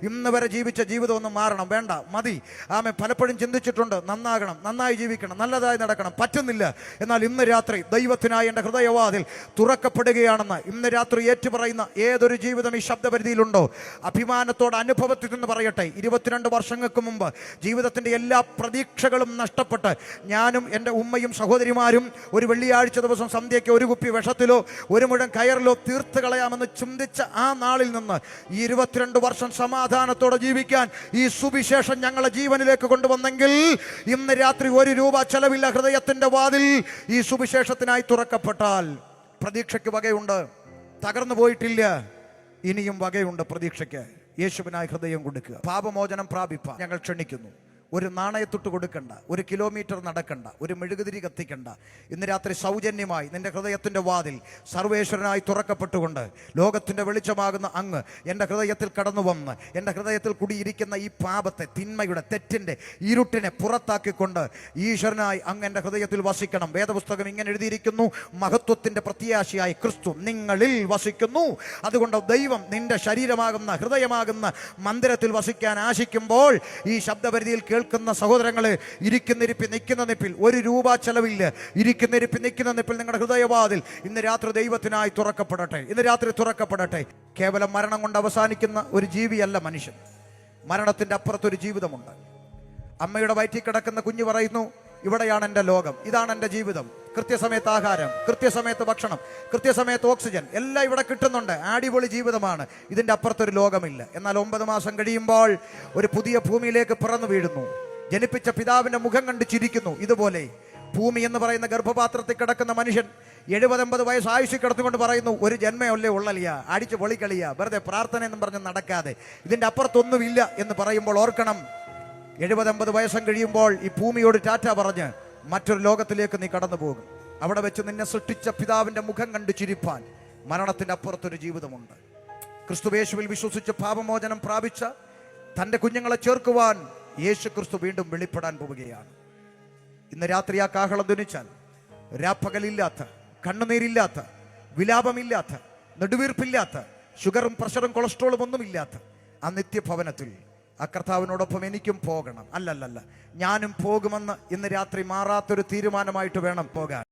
ഇന്ന് വരെ ജീവിച്ച ജീവിതം ഒന്ന് മാറണം. വേണ്ട, മതി. ആമേ, പലപ്പോഴും ചിന്തിച്ചിട്ടുണ്ട്, നന്നാകണം, നന്നായി ജീവിക്കണം, നല്ലതായി നടക്കണം, പറ്റുന്നില്ല. എന്നാൽ ഇന്ന് രാത്രി ദൈവത്തിനായി എൻ്റെ ഹൃദയവാതിൽ തുറക്കപ്പെടുകയാണെന്ന് ഇന്ന് രാത്രി ഏറ്റുപറയുന്ന ഏതൊരു ജീവിതം ഈ ശബ്ദപരിധിയിലുണ്ടോ, അഭിമാനത്തോടെ അനുഭവത്തിൽ നിന്ന് പറയട്ടെ. 22 വർഷങ്ങൾക്ക് മുമ്പ് ജീവിതത്തിൻ്റെ എല്ലാ പ്രതീക്ഷകളും നഷ്ടപ്പെട്ട് ഞാനും എൻ്റെ ഉമ്മയും സഹോദരിമാരും ഒരു വെള്ളിയാഴ്ച ദിവസം സന്ധ്യയ്ക്ക് ഒരു കുപ്പി വിഷത്തിലോ ഒരു മുഴം കയറിലോ തീർത്ത് കളയാമെന്ന് ചിന്തിച്ച ആ നാളിൽ നിന്ന് ഈ 22 വർഷം സമാധാനത്തോടെ ജീവിക്കാൻ ഈ സുവിശേഷം ഞങ്ങളെ ജീവനിലേക്ക് കൊണ്ടുവന്നെങ്കിൽ ഇന്ന് രാത്രി 1 രൂപ ചെലവില്ല. ഹൃദയത്തിൻ്റെ വാതിൽ ഈ സുവിശേഷത്തിനായി തുറക്കപ്പെട്ടാൽ പ്രതീക്ഷയ്ക്ക് വകയുണ്ട്. തകർന്നു പോയിട്ടില്ല, ഇനിയും വകയുണ്ട് പ്രതീക്ഷയ്ക്ക്. യേശുവിനായി ഹൃദയം കൊടുക്കുക. പാപമോചനം പ്രാപിപ്പാൻ ഞങ്ങൾ ക്ഷണിക്കുന്നു. ഒരു നാണയത്തൊട്ട് കൊടുക്കണ്ട, 1 കിലോമീറ്റർ നടക്കണ്ട, ഒരു മെഴുകുതിരി കത്തിക്കണ്ട. ഇന്ന് രാത്രി സൗജന്യമായി നിന്റെ ഹൃദയത്തിൻ്റെ വാതിൽ സർവേശ്വരനായി തുറക്കപ്പെട്ടുകൊണ്ട് ലോകത്തിൻ്റെ വെളിച്ചമാകുന്ന അങ്ങ് എൻ്റെ ഹൃദയത്തിൽ കടന്നു വന്ന് എൻ്റെ ഹൃദയത്തിൽ കുടിയിരിക്കുന്ന ഈ പാപത്തെ, തിന്മയുടെ, തെറ്റിൻ്റെ ഇരുട്ടിനെ പുറത്താക്കിക്കൊണ്ട് ഈശ്വരനായി അങ്ങ് എൻ്റെ ഹൃദയത്തിൽ വസിക്കണം. വേദപുസ്തകം ഇങ്ങനെ എഴുതിയിരിക്കുന്നു, മഹത്വത്തിൻ്റെ പ്രത്യാശയായി ക്രിസ്തു നിങ്ങളിൽ വസിക്കുന്നു. അതുകൊണ്ട് ദൈവം നിന്റെ ശരീരമാകുന്ന ഹൃദയമാകുന്ന മന്ദിരത്തിൽ വസിക്കാൻ ആശിക്കുമ്പോൾ ഈ ശബ്ദപരിധിയിൽ കേൾക്കുന്ന സഹോദരങ്ങളെ, ഇരിക്കുന്നിരിപ്പി നിൽക്കുന്ന നിപ്പിൽ 1 രൂപ ചെലവില്ല. ഇരിക്കുന്നിരിപ്പി നിൽക്കുന്ന നിപ്പിൽ നിങ്ങളുടെ ഹൃദയവാതിൽ ഇന്ന് രാത്രി ദൈവത്തിനായി തുറക്കപ്പെടട്ടെ. ഇന്ന് രാത്രി തുറക്കപ്പെടട്ടെ. കേവലം മരണം കൊണ്ട് അവസാനിക്കുന്ന ഒരു ജീവിയല്ല മനുഷ്യൻ. മരണത്തിൻ്റെ അപ്പുറത്തൊരു ജീവിതമുണ്ട്. അമ്മയുടെ വയറ്റിൽ കിടക്കുന്ന കുഞ്ഞ് പറയുന്നു, ഇവിടെയാണ് എൻ്റെ ലോകം, ഇതാണ് എൻ്റെ ജീവിതം. കൃത്യസമയത്ത് ആഹാരം, കൃത്യസമയത്ത് ഭക്ഷണം, കൃത്യസമയത്ത് ഓക്സിജൻ എല്ലാം ഇവിടെ കിട്ടുന്നുണ്ട്. അടിപൊളി ജീവിതമാണ്. ഇതിൻ്റെ അപ്പുറത്തൊരു ലോകമില്ല. എന്നാൽ 9 മാസം കഴിയുമ്പോൾ ഒരു പുതിയ ഭൂമിയിലേക്ക് പിറന്നു വീഴുന്നു. ജനിപ്പിച്ച പിതാവിൻ്റെ മുഖം കണ്ട് ചിരിക്കുന്നു. ഇതുപോലെ ഭൂമി എന്ന് പറയുന്ന ഗർഭപാത്രത്തിൽ കിടക്കുന്ന മനുഷ്യൻ 70-80 വയസ്സ് ആയുഷ്യ കിടന്നുകൊണ്ട് പറയുന്നു, ഒരു ജന്മയല്ലേ ഉള്ളലിയ, അടിച്ച് പൊളിക്കളിയ, വെറുതെ പ്രാർത്ഥന എന്നും പറഞ്ഞ് നടക്കാതെ, ഇതിൻ്റെ അപ്പുറത്തൊന്നുമില്ല എന്ന് പറയുമ്പോൾ ഓർക്കണം, 70-80 വയസ്സം കഴിയുമ്പോൾ ഈ ഭൂമിയോട് ടാറ്റ പറഞ്ഞ് മറ്റൊരു ലോകത്തിലേക്ക് നീ കടന്നു പോകും. അവിടെ വെച്ച് നിന്നെ സൃഷ്ടിച്ച പിതാവിൻ്റെ മുഖം കണ്ട് ചിരിപ്പാൻ മരണത്തിൻ്റെ അപ്പുറത്തൊരു ജീവിതമുണ്ട്. ക്രിസ്തുയേശുവിൽ വിശ്വസിച്ച് പാപമോചനം പ്രാപിച്ച തൻ്റെ കുഞ്ഞുങ്ങളെ ചേർക്കുവാൻ യേശു ക്രിസ്തു വീണ്ടും വെളിപ്പെടാൻ പോവുകയാണ്. ഇന്ന് രാത്രി ആ കാഹളം ധ്വനിച്ചാൽ രാപ്പകലില്ലാത്ത, കണ്ണുനീരില്ലാത്ത, വിലാപമില്ലാത്ത, നെടുവീർപ്പില്ലാത്ത, ഷുഗറും പ്രഷറും കൊളസ്ട്രോളും ഒന്നുമില്ലാത്ത ആ നിത്യഭവനത്തിൽ ആ കർത്താവിനോടൊപ്പം എനിക്കും പോകണം. അല്ലല്ലല്ല, ഞാനും പോകുമെന്ന് ഇന്ന് രാത്രി മാറാത്തൊരു തീരുമാനമായിട്ട് വേണം പോകാൻ.